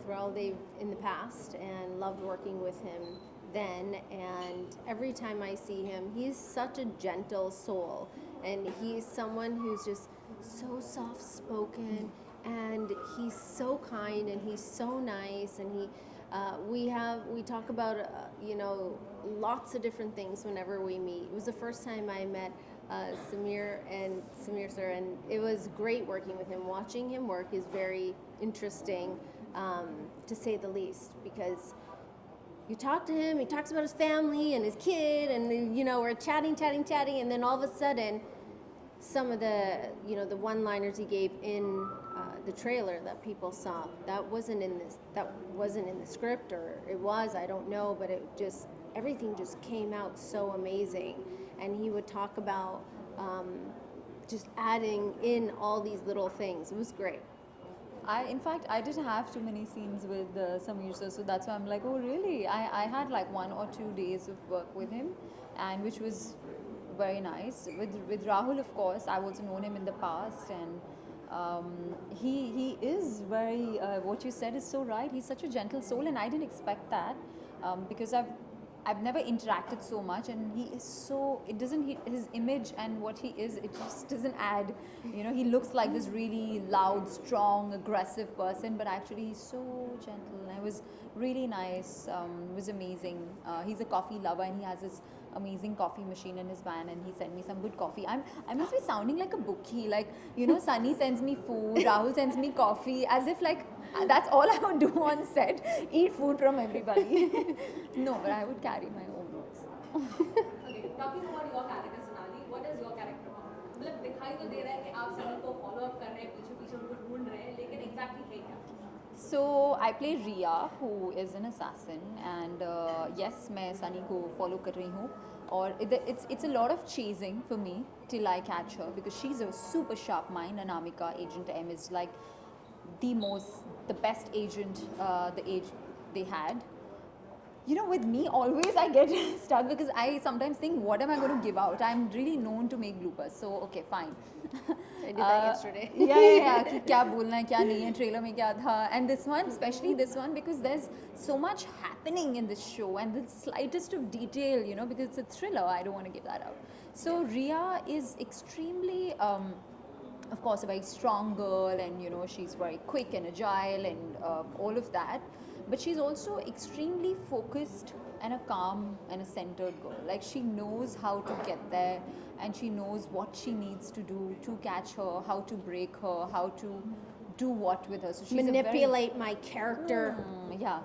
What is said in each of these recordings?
throughout in the past and loved working with him then. And every time I see him, he's such a gentle soul, and he's someone who's just so soft spoken, and he's so kind, and he's so nice, and we talk about lots of different things whenever we meet. It was the first time I met Samir sir, and it was great working with him. Watching him work is very interesting, to say the least, because you talk to him, he talks about his family and his kid, and we're chatting, and then all of a sudden, some of the the one-liners he gave in the trailer that people saw, that wasn't in the script, or it was, I don't know, but everything just came out so amazing. And he would talk about just adding in all these little things. It was great. In fact, I didn't have too many scenes with Samir sir, so that's why I'm like, oh really? I had like 1 or 2 days of work with him, and which was very nice. With Rahul, of course, I've also known him in the past, and he is very. What you said is so right. He's such a gentle soul, and I didn't expect that, because I've never interacted so much, and he is so, his image and what he is, it just doesn't add, he looks like this really loud, strong, aggressive person, but actually he's so gentle, and it was really nice. It was amazing. He's a coffee lover, and he has this amazing coffee machine in his van, and he sent me some good coffee. I must be sounding like a bookie, like, Sunny sends me food, Rahul sends me coffee, as if like that's all I would do on set, eat food from everybody. No, but I would carry my own notes. Okay, talking about your character, Sonnalli, what is your character about? मतलब दिखाई तो दे रहा है कि आप सनी को follow up कर रहे हैं, पीछे पीछे उनको ढूंढ रहे हैं, लेकिन exactly है क्या? So I play Riya, who is an assassin, and yes, मैं Sunny को follow कर रही हूँ, और it's a lot of chasing for me till I catch her, because she's a super sharp mind. Anamika, Agent M, is like the best agent the age they had. With me, always I get stuck, because I sometimes think, what am I going to give out? I'm really known to make bloopers, so okay, fine. I did that yesterday. Yeah. कि क्या बोलना है, क्या नहीं है, trailer में क्या था. And this one, especially this one, because there's so much happening in this show, and the slightest of detail, because it's a thriller, I don't want to give that out. So Riya is extremely, of course, a very strong girl, and she's very quick and agile, and all of that. But she's also extremely focused and a calm and a centered girl. Like, she knows how to get there, and she knows what she needs to do to catch her, how to break her, how to do what with her. So she's manipulate my character. Yeah.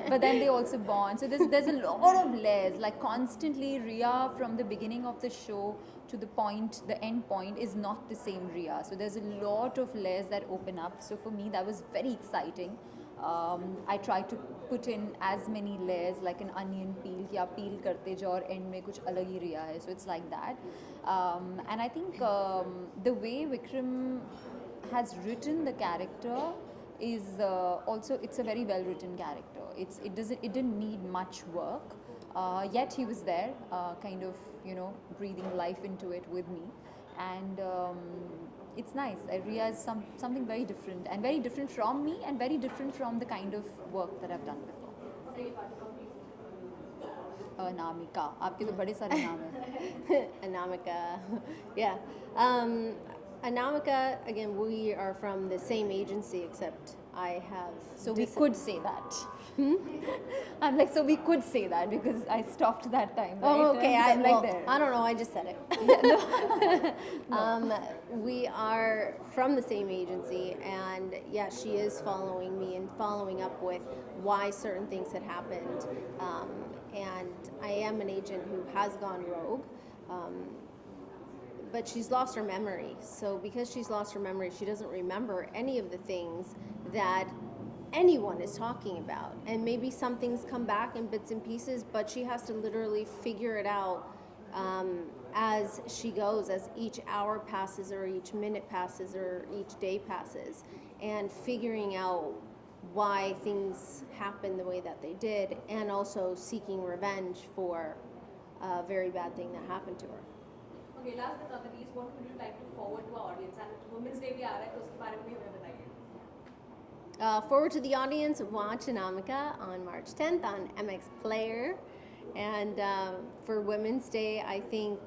But then they also bond. So there's a lot of layers. Like, constantly, Riya, from the beginning of the show to the end point, is not the same Riya. So there's a lot of layers that open up. So for me, that was very exciting. I tried to put in as many layers, like an onion peel, कि आप peel करते जाओ और end में कुछ अलग ही Riya है. So it's like that. And I think the way Vikram has written the character is also, it's a very well written character. It didn't need much work, yet he was there, kind of breathing life into it with me, and it's nice. Riya is something very different, and very different from me, and very different from the kind of work that I've done before. Anamika, आपके तो बड़े सारे नाम हैं. Anamika, yeah. Anamika, again, we are from the same agency, except I have... So we could say that. I'm like, so we could say that, because I stopped that time, right? Oh, okay. I'm like there. I don't know, I just said it. No. We are from the same agency, and yeah, she is following me and following up with why certain things had happened. And I am an agent who has gone rogue. But she's lost her memory. So because she's lost her memory, she doesn't remember any of the things that anyone is talking about. And maybe some things come back in bits and pieces, but she has to literally figure it out as she goes, as each hour passes, or each minute passes, or each day passes, and figuring out why things happened the way that they did, and also seeking revenge for a very bad thing that happened to her. Okay, last but not the least, what would you like to forward to our audience? And Women's Day भी आ रहा है, तो उसके बारे में भी हमें बताइए. Forward to the audience, watch Anamika on March 10th on MX Player. And for Women's Day, I think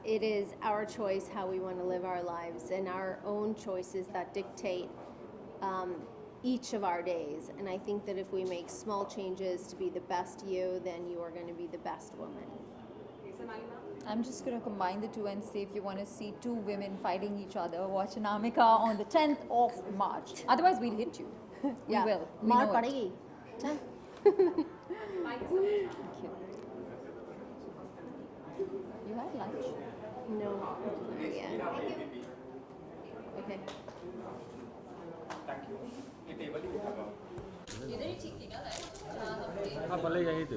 it is our choice how we want to live our lives and our own choices that dictate each of our days. And I think that if we make small changes to be the best you, then you are going to be the best woman. Okay, Sonnalli ma'am. I'm just going to combine the two and say if you want to see two women fighting each other, watch Anamika on the 10th of March. Otherwise, we'll hit you. We will. We Maar know it. padegi. Thank you so much. Thank you. You had lunch? No. Yeah. Okay. हाँ भले यही थे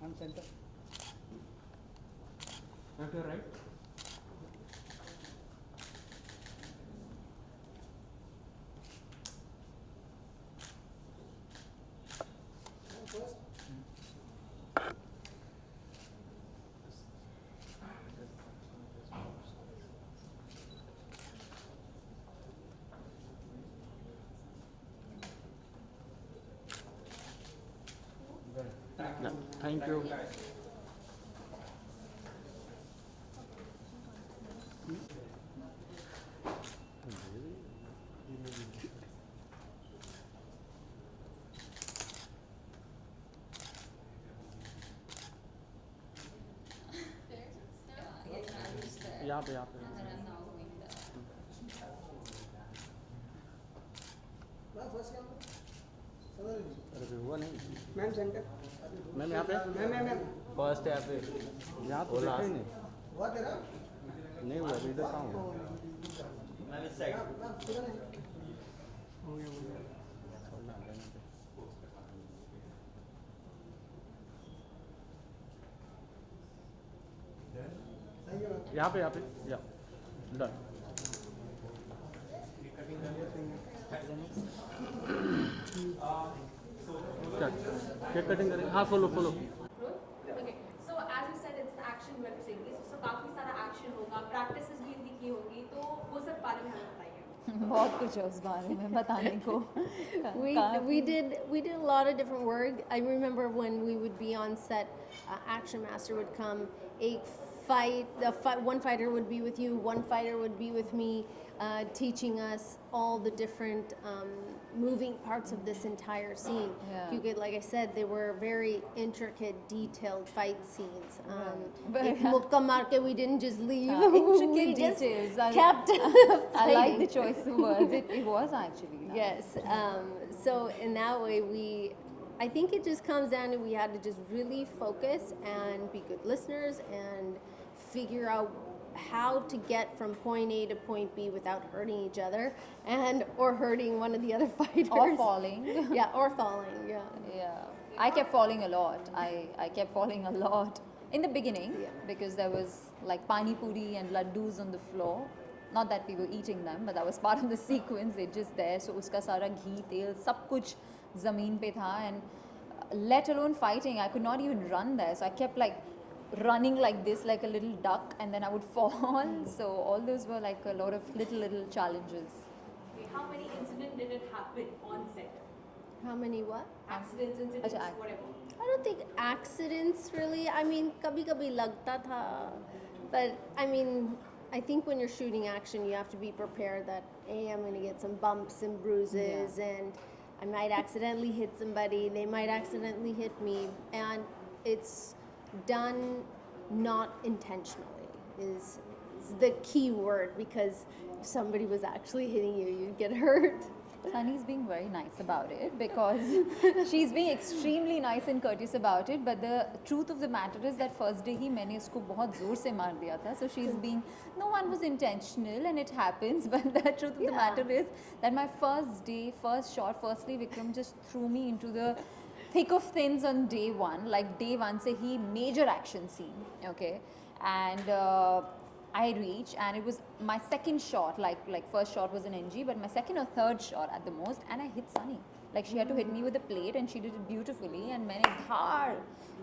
I'm center. Left or right? Thank you. यहाँ पे अरे हुआ नहीं ma'am centre ma'am यहाँ पे मैम फर्स्ट यहाँ पे यहाँ तो देखा ही नहीं हुआ तेरा नहीं हुआ अभी इधर कहाँ हुआ मैम इस साइड यहाँ पे या डन क्या केक कटिंग करेंगे हाँ follow Okay, so as you said, it's an action web series. So काफी सारा action होगा, practices भी इनकी की होगी, तो वो सब बारे में हमें बताइए. बहुत कुछ है उस बारे में बताने को. We did a lot of different work. I remember when we would be on set, Action Master would come, one fighter would be with you, one fighter would be with me, teaching us all the different moving parts of this entire scene. Yeah. Because, like I said, they were very intricate, detailed fight scenes. But- Ek mukka maar ke we didn't just leave. Intricate We just details. kept I like fighting. the choice of words. It was actually. Nice. Yes. So in that way, I think it just comes down to we had to just really focus and be good listeners and figure out how to get from point A to point B without hurting each other or hurting one of the other fighters. Or falling. Yeah, or falling. Yeah. Yeah. I kept falling a lot. I kept falling a lot in the beginning Yeah. because there was like pani puri and laddus on the floor. Not that we were eating them, but that was part of the sequence. They're just there. So uska sara ghee, tel, sab kuch zameen pe tha, and let alone fighting. I could not even run there. So I kept like running like this, like a little duck, and then I would fall. So all those were like a lot of little challenges. Okay, how many incidents did it happen on set? How many what? Accidents, incidents, Acha, whatever. I don't think accidents really. I mean, kabhi lagta tha. But I mean, I think when you're shooting action, you have to be prepared that I'm going to get some bumps and bruises, and I might accidentally hit somebody. They might accidentally hit me, and it's done not intentionally is the key word, because if somebody was actually hitting you, you'd get hurt. Sunny's being very nice about it because she's being extremely nice and courteous about it. But the truth of the matter is that first day ही मैंने उसको बहुत जोर से मार दिया था. So she's being, no one was intentional and it happens. But the truth of the matter is that my first day, first shot, firstly Vikram just threw me into the thick of things on day one. Like day one से ही major action scene, okay, and I reached, and it was my second shot. Like first shot was an NG, but my second or third shot at the most, and I hit Sunny. Like she had to hit me with a plate and she did it beautifully. And मैंने धार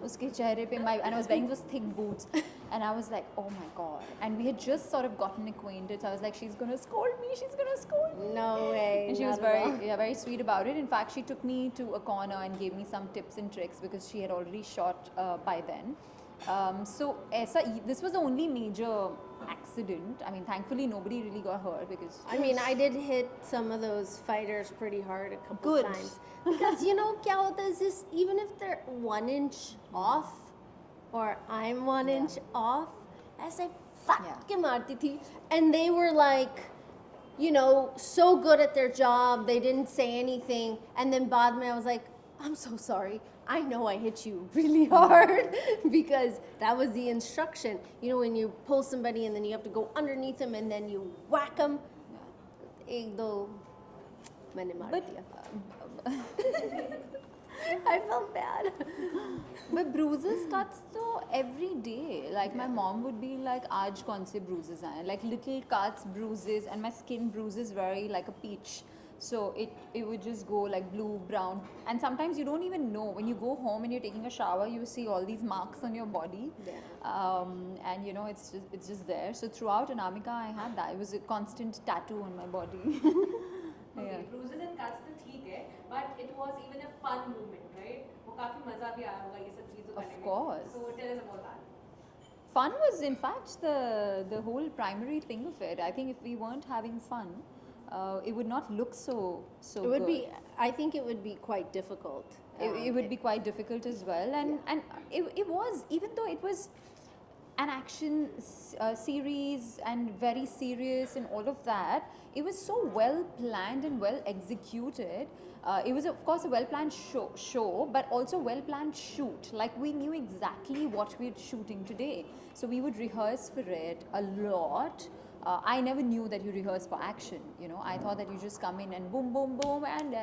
उसके चेहरे पे and I was wearing those thick boots and I was like, oh my god. And we had just sort of gotten acquainted. So I was like, she's gonna scold me. She's gonna scold me. No way. And she was not at all. very sweet about it. In fact, she took me to a corner and gave me some tips and tricks because she had already shot by then. So this was the only major accident. I mean, thankfully nobody really got hurt because I mean, I did hit some of those fighters pretty hard a couple Good. times. Because you know, kya hota is this, even if they're 1 inch off or I'm 1 inch off, ऐसे फट के मारती थी. And they were like, you know, so good at their job, they didn't say anything. And then बाद में I was like, I'm so sorry. I know I hit you really hard because that was the instruction. You know, when you pull somebody and then you have to go underneath them and then you whack them. एक दो मैंने मार दिया. I felt bad. But bruises, cuts, so every day. Like my mom would be like, "Aaj kaun se bruises aaye?" Like little cuts, bruises, and my skin bruises very like a peach. So it would just go like blue, brown, and sometimes you don't even know. When you go home and you're taking a shower, you see all these marks on your body, and you know it's just there. So throughout Anamika, I had that. It was a constant tattoo on my body. Okay, bruises and cuts तो ठीक है, but it was even a fun moment, right? वो काफी मजा भी आया होगा ये सब चीजों करने में. Of course. So tell us about that. Fun was in fact the whole primary thing of it. I think if we weren't having fun, it would not look so It would good. be, I think it would be quite difficult. It would be quite difficult as well, and it was, even though it was an action series and very serious and all of that, it was so well planned and well executed. It was of course a well planned show, but also well planned shoot. Like we knew exactly what we were shooting today, so we would rehearse for it a lot. I never knew that you rehearse for action. You know, I thought that you just come in and boom, boom, boom, and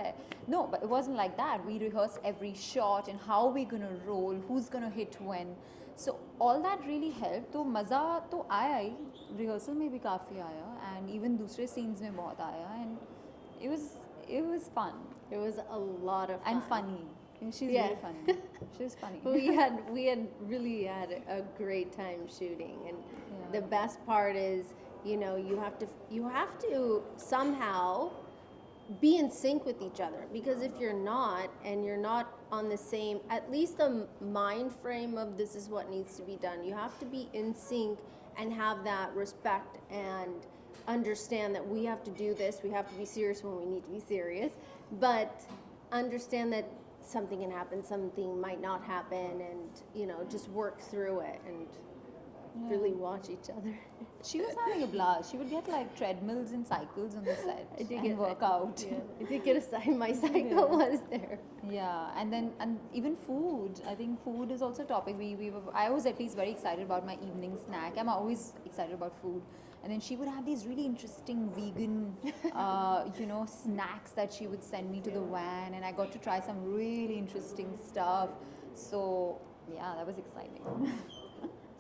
no, but it wasn't like that. We rehearsed every shot and how we're gonna roll, who's gonna hit when. So all that really helped. तो मज़ा तो आया ही, rehearsal में भी काफ़ी आया, and even दूसरे scenes में बहुत आया, and it was fun. It was a lot of fun. And funny. And she's Yeah. very funny. She's funny. we had really had a great time shooting, and the best part is, you know, you have to somehow be in sync with each other, because if you're not, and you're not on the same, at least the mind frame of this is what needs to be done, you have to be in sync and have that respect and understand that we have to do this, we have to be serious when we need to be serious, but understand that something can happen, something might not happen, and you know, just work through it and really watch each other. She was having a blast. She would get like treadmills and cycles on the set and work out. Yeah, I did get a side. My cycle was there. Yeah, and even food. I think food is also a topic. I was at least very excited about my evening snack. I'm always excited about food. And then she would have these really interesting vegan, snacks that she would send me to the van, and I got to try some really interesting stuff. So yeah, that was exciting.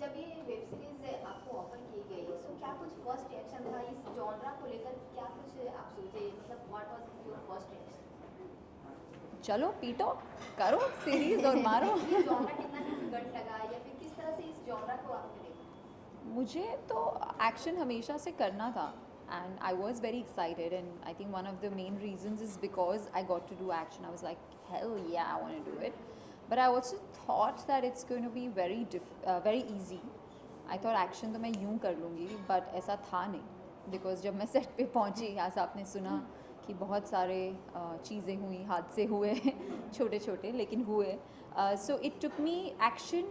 जब ये web series आपको offer की गई, सो क्या कुछ first reaction था इस genre को लेकर? क्या कुछ आप सोचे, मतलब what was your first reaction? चलो पीटो, करो सीरीज और मारो. ये जॉनरा कितना डिफिकल्ट लगा, या फिर किस तरह से इस जॉनरा को आपने देखा? मुझे तो एक्शन हमेशा से करना था, and I was very excited, and I think one of the main reasons is because I got to do action. I was like, hell yeah, I want to do it. But I also thought that it's going to be very easy. I thought action तो मैं यूं कर लूँगी, but ऐसा था नहीं, because जब मैं सेट पे पहुँची, आज आपने सुना कि बहुत सारे चीज़ें हुई, हादसे हुए, छोटे छोटे लेकिन हुए. So it took me action.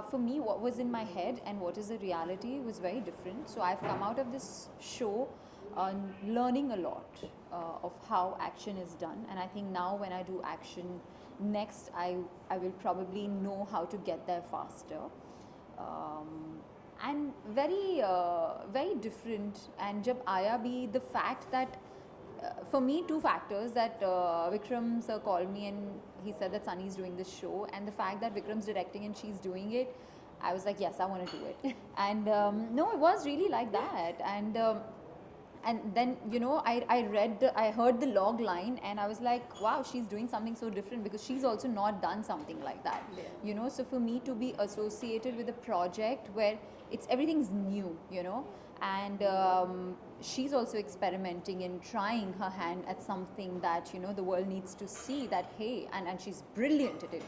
For me, what was in my head and what is the reality was very different. So I've come out of this show learning a lot of how action is done, and I think now when I do action next, I will probably know how to get there faster, and very different. And jab aaya bhi, the fact that for me, two factors, that Vikram sir called me and he said that Sunny's doing this show, and the fact that Vikram's directing and she's doing it, I was like, yes, I want to do it. And no, it was really like that. And And then I heard the log line and I was like, wow, she's doing something so different because she's also not done something like that. Yeah. So for me to be associated with a project where everything's new, and she's also experimenting and trying her hand at something that the world needs to see that, hey, and she's brilliant at it.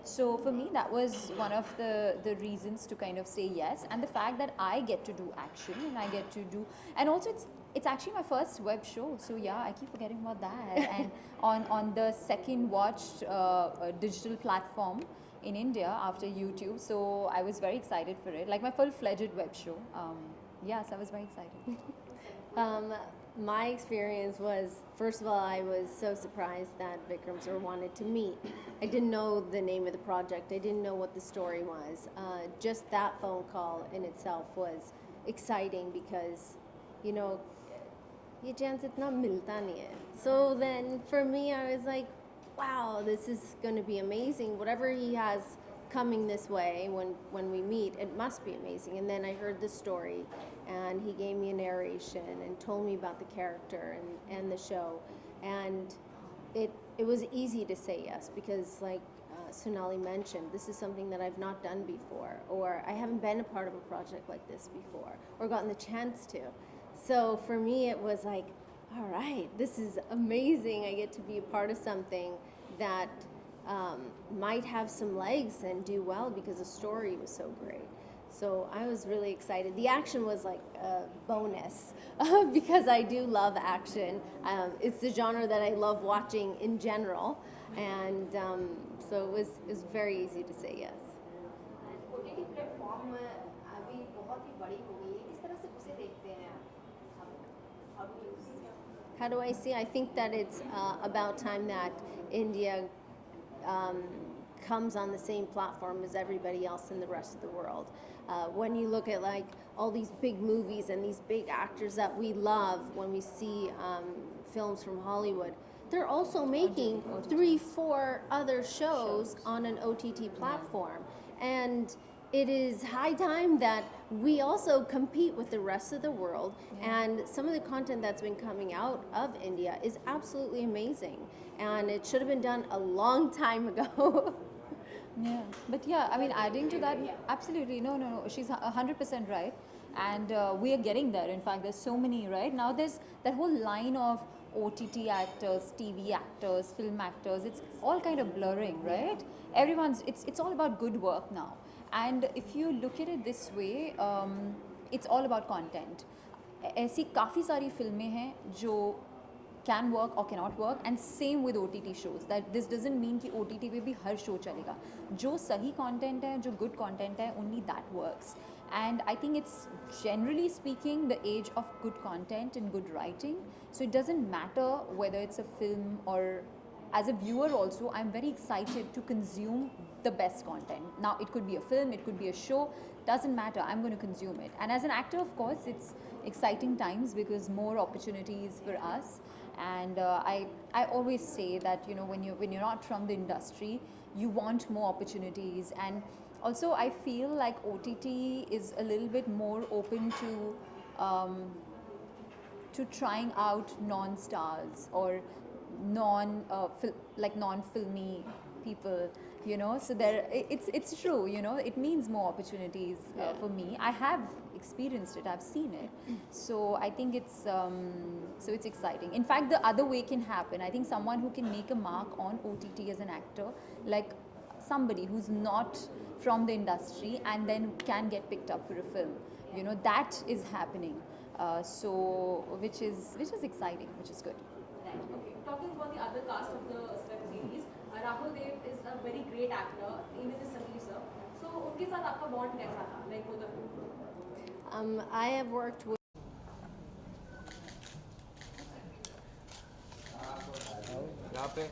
So for me, that was one of the reasons to kind of say yes, and the fact that I get to do action and I get to do, and also it's actually my first web show. So yeah, I keep forgetting about that. And on the second watched digital platform in India after YouTube. So I was very excited for it, like my full-fledged web show. Yes, I was very excited. My experience was, first of all, I was so surprised that Vikram sir wanted to meet. I didn't know the name of the project. I didn't know what the story was. Just that phone call in itself was exciting because, ये chance इतना मिलता नहीं है. So then for me, I was like, wow, this is going to be amazing. Whatever he has coming this way when we meet, it must be amazing. And then I heard the story and he gave me a narration and told me about the character and the show, and it was easy to say yes because, like Sonnalli mentioned, this is something that I've not done before, or I haven't been a part of a project like this before or gotten the chance to. So for me it was like, all right, this is amazing. I get to be a part of something that might have some legs and do well because the story was so great. So I was really excited. The action was like a bonus because I do love action. It's the genre that I love watching in general, and so it was very easy to say yes. OTT platform अभी बहुत ही बड़ी हो गई है, किस तरह से उसे देखते हैं आप? How do you see it? How do I see? I think that it's about time that India comes on the same platform as everybody else in the rest of the world. When you look at like all these big movies and these big actors that we love, when we see films from Hollywood, they're also making 3-4 other shows on an OTT platform. And it is high time that we also compete with the rest of the world. And some of the content that's been coming out of India is absolutely amazing. And it should have been done a long time ago. Yeah, but yeah, I mean, adding to that, absolutely, no, she's 100% right, and we are getting there. In fact, there's so many, right? Now there's that whole line of OTT actors, TV actors, film actors. It's all kind of blurring, right? It's all about good work now. And if you look at it this way, it's all about content. ऐसी काफ़ी सारी फिल्में हैं जो can work or cannot work, and same with OTT shows. That this doesn't mean कि OTT पे भी हर show चलेगा. जो सही content है, जो good content है, only that works. And I think it's generally speaking the age of good content and good writing. So it doesn't matter whether it's a film or, as a viewer also, I'm very excited to consume the best content. Now it could be a film, it could be a show, doesn't matter, I'm going to consume it. And as an actor, of course, it's exciting times because more opportunities for us. And I always say that when you're not from the industry, you want more opportunities. And also I feel like OTT is a little bit more open to trying out non-stars or non-filmy people. So it's true. It means more opportunities for me. I have experienced it. I've seen it. So I think it's exciting. In fact, the other way can happen. I think someone who can make a mark on OTT as an actor, like somebody who's not from the industry and then can get picked up for a film. That is happening. Which is exciting, which is good. Right. Okay. Talking about the other cast of the web series, Rahul Dev is a very great actor. Even is Sameer sir. So उनके साथ आपका bond कैसा था? Like both of you. I have worked with यहाँ पे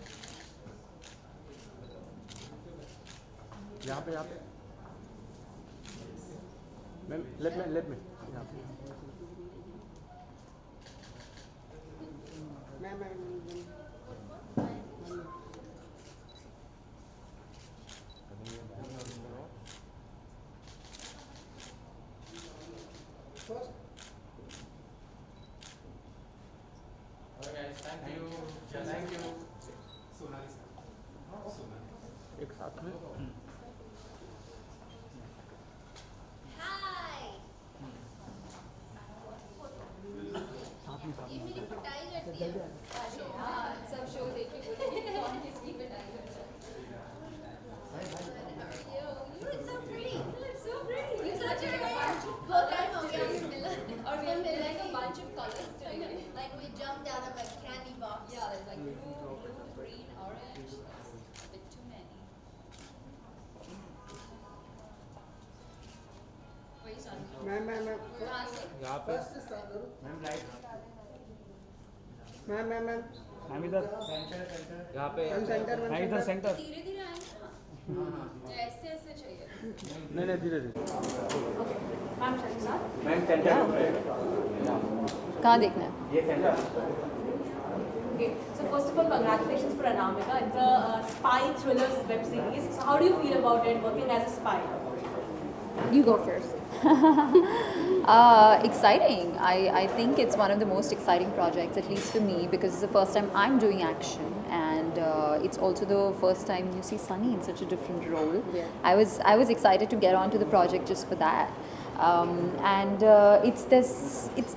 ma'am let me यहाँ पे ये मेरी पिटाई करती है सब शो देखिए कौन किसकी पिटाई करता है You look so pretty. You look so pretty. You such a बहुत टाइम हो गया हमें मिला और we have like a bunch of colors today. Like we jumped out of a candy box. Yeah, there's like blue, green, orange. That's a bit too many. Where you starting? Ma'am कहाँ से? यहाँ पे ma'am light ma'am इधर यहाँ पे centre मैं इधर centre धीरे धीरे आएंगे ना ऐसे ऐसे चाहिए नहीं धीरे धीरे मैम शर्मिला मैम सेंटर कहाँ देखना है ये centre Okay, so first of all, congratulations for Anamika. It's a spy thrillers web series. So how do you feel about it, working as a spy? You go first. Exciting. I think it's one of the most exciting projects, at least for me, because it's the first time I'm doing action, and it's also the first time you see Sunny in such a different role. Yeah. I was excited to get onto the project just for that.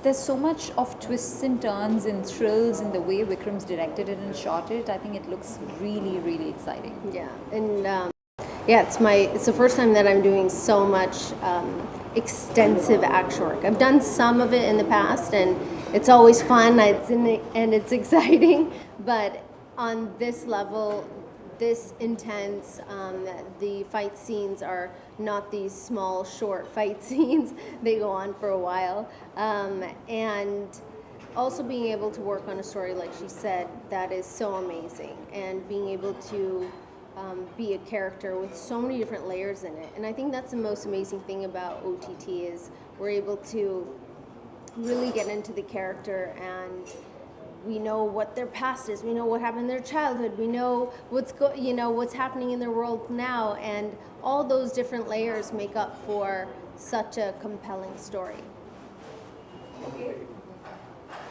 There's so much of twists and turns and thrills in the way Vikram's directed it and shot it. I think it looks really, really exciting. Yeah, and yeah, it's the first time that I'm doing so much extensive action work. I've done some of it in the past, and it's always fun. And it's exciting, but on this level, this intense, the fight scenes are not these small, short fight scenes. They go on for a while, and also being able to work on a story like she said that is so amazing, and being able to be a character with so many different layers in it. And I think that's the most amazing thing about OTT is we're able to really get into the character, and we know what their past is, we know what happened in their childhood, we know what's happening in their world now, and all those different layers make up for such a compelling story. Okay.